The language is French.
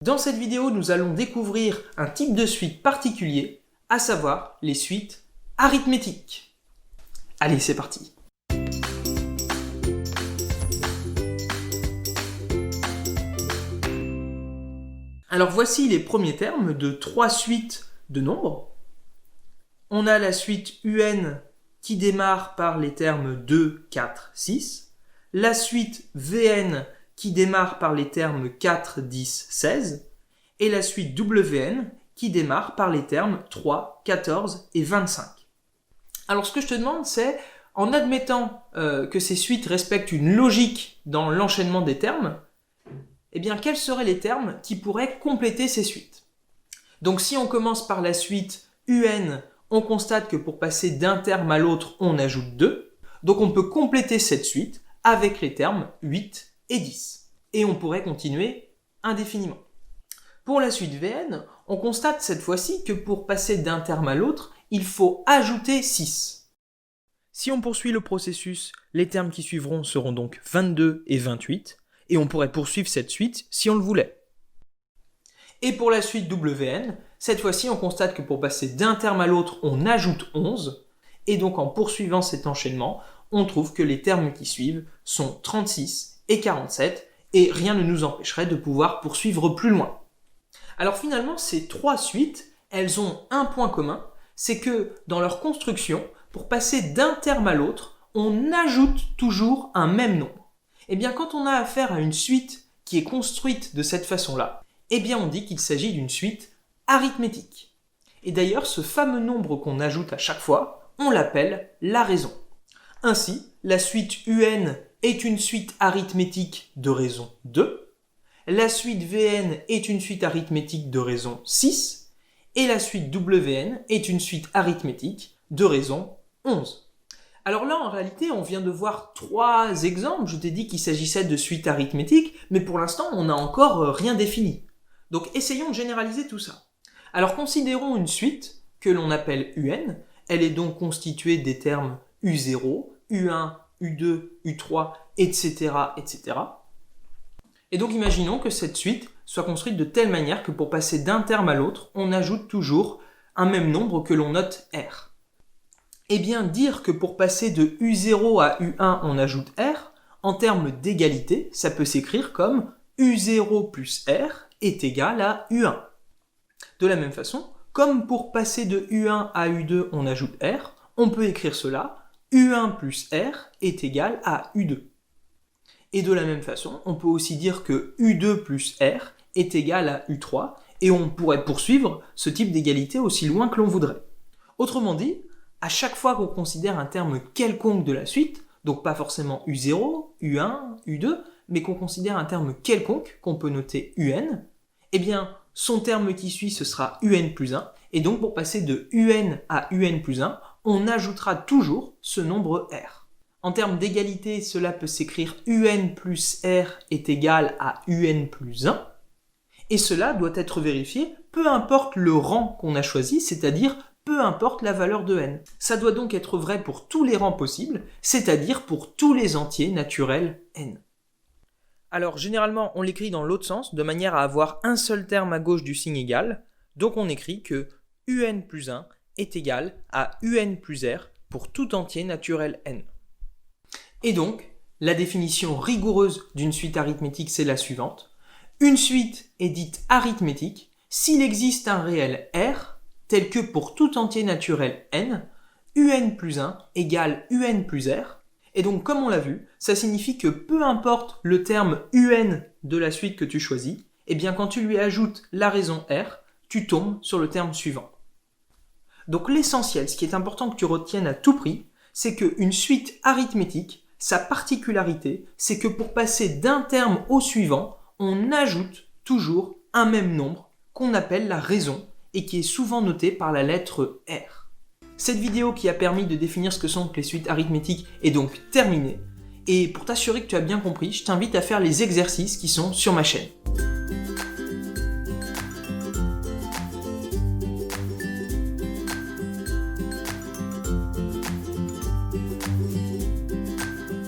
Dans cette vidéo, nous allons découvrir un type de suite particulier, à savoir les suites arithmétiques. Allez, c'est parti! Alors voici les premiers termes de trois suites de nombres. On a la suite UN qui démarre par les termes 2, 4, 6. La suite VN qui démarre par les termes 4, 10, 16. Et la suite WN qui démarre par les termes 3, 14 et 25. Alors ce que je te demande, c'est, en admettant que ces suites respectent une logique dans l'enchaînement des termes, eh bien, quels seraient les termes qui pourraient compléter ces suites? Donc si on commence par la suite UN, on constate que pour passer d'un terme à l'autre, on ajoute 2. Donc on peut compléter cette suite avec les termes 8 et 10. Et on pourrait continuer indéfiniment. Pour la suite VN, on constate cette fois-ci que pour passer d'un terme à l'autre, il faut ajouter 6. Si on poursuit le processus, les termes qui suivront seront donc 22 et 28. Et on pourrait poursuivre cette suite si on le voulait. Et pour la suite WN, cette fois-ci, on constate que pour passer d'un terme à l'autre, on ajoute 11. Et donc en poursuivant cet enchaînement, on trouve que les termes qui suivent sont 36 et 47, et rien ne nous empêcherait de pouvoir poursuivre plus loin. Alors finalement, ces trois suites, elles ont un point commun, c'est que dans leur construction, pour passer d'un terme à l'autre, on ajoute toujours un même nombre. Eh bien, quand on a affaire à une suite qui est construite de cette façon-là, eh bien, on dit qu'il s'agit d'une suite arithmétique. Et d'ailleurs, ce fameux nombre qu'on ajoute à chaque fois, on l'appelle la raison. Ainsi, la suite UN est une suite arithmétique de raison 2, la suite VN est une suite arithmétique de raison 6, et la suite WN est une suite arithmétique de raison 11. Alors là, en réalité, on vient de voir trois exemples. Je t'ai dit qu'il s'agissait de suites arithmétiques, mais pour l'instant, on n'a encore rien défini. Donc, essayons de généraliser tout ça. Alors, considérons une suite que l'on appelle UN. Elle est donc constituée des termes U0, U1, U2, U3, etc., etc. Et donc, imaginons que cette suite soit construite de telle manière que pour passer d'un terme à l'autre, on ajoute toujours un même nombre que l'on note R. Eh bien, dire que pour passer de U0 à U1, on ajoute R, en termes d'égalité, ça peut s'écrire comme U0 plus R est égal à U1. De la même façon, comme pour passer de U1 à U2, on ajoute R, on peut écrire cela, U1 plus R est égal à U2. Et de la même façon, on peut aussi dire que U2 plus R est égal à U3, et on pourrait poursuivre ce type d'égalité aussi loin que l'on voudrait. Autrement dit, à chaque fois qu'on considère un terme quelconque de la suite, donc pas forcément U0, U1, U2, mais qu'on considère un terme quelconque, qu'on peut noter UN, eh bien, son terme qui suit, ce sera UN plus 1, et donc pour passer de UN à UN plus 1, on ajoutera toujours ce nombre R. En termes d'égalité, cela peut s'écrire UN plus R est égal à UN plus 1, et cela doit être vérifié, peu importe le rang qu'on a choisi, c'est-à-dire peu importe la valeur de n. Ça doit donc être vrai pour tous les rangs possibles, c'est-à-dire pour tous les entiers naturels n. Alors généralement on l'écrit dans l'autre sens, de manière à avoir un seul terme à gauche du signe égal, donc on écrit que un plus 1 est égal à un plus r pour tout entier naturel n. Et donc, la définition rigoureuse d'une suite arithmétique, c'est la suivante. Une suite est dite arithmétique s'il existe un réel r, tel que pour tout entier naturel n, un plus 1 égale un plus r. Et donc, comme on l'a vu, ça signifie que peu importe le terme un de la suite que tu choisis, eh bien quand tu lui ajoutes la raison r, tu tombes sur le terme suivant. Donc l'essentiel, ce qui est important que tu retiennes à tout prix, c'est qu'une suite arithmétique, sa particularité, c'est que pour passer d'un terme au suivant, on ajoute toujours un même nombre qu'on appelle la raison, et qui est souvent noté par la lettre R. Cette vidéo qui a permis de définir ce que sont les suites arithmétiques est donc terminée, et pour t'assurer que tu as bien compris, je t'invite à faire les exercices qui sont sur ma chaîne.